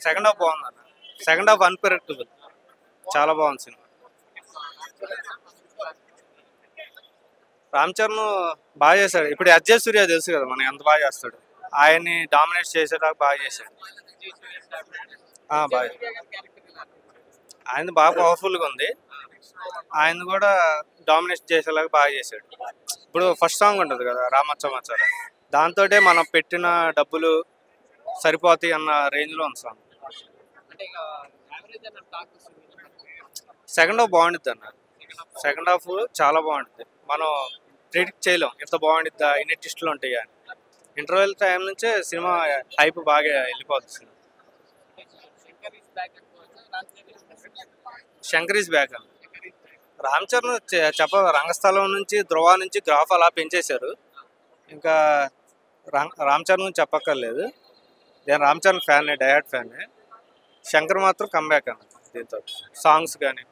Second half బాగుంది అన్న. Second half unpredictable, చాలా బాగుంది సినిమా. రామ్ చరణ్ బాగా చేశాడు. ఇప్పుడు అజయ్ సూర్య తెలుసు కదా మనకి ఎంత బాగా చేస్తాడు. ఆయన్ని డామినేట్ చేసేదాకా బాగా చేశాడు. బాగా ఆయన బాగా పవర్ఫుల్గా ఉంది. ఆయన కూడా డామినేట్ చేసేలాగా బాగా చేశాడు. ఇప్పుడు ఫస్ట్ సాంగ్ ఉంటుంది కదా రామచ్చమాచారం, దాంతో మనం పెట్టిన డబ్బులు సరిపోతాయి అన్న రేంజ్లో ఉంది సాంగ్. సెకండ్ హాఫ్ బాగుంటుంది అన్న. సెకండ్ హాఫ్ చాలా బాగుంటుంది. మనం ప్రిడిక్ట్ చేయలేం ఎంత బాగుంటుందా, ఇన్ని ట్విస్టులు ఉంటాయి అని. ఇంటర్వెల్ టైం నుంచే సినిమా హైప్ బాగా వెళ్ళిపోతుంది. శంకర్ ఈజ్ బ్యాక్ అని. రామ్ చరణ్ రంగస్థలం నుంచి ధ్రువ నుంచి గ్రాఫ్ అలా పెంచేశారు. ఇంకా రామ్ చరణ్ గురించి చెప్పక్కర్లేదు. నేను Ram Charan fan, diehard fan. Shankar మాత్రం కమ్బ్యాక్ అన్న దీంతో సాంగ్స్ కానీ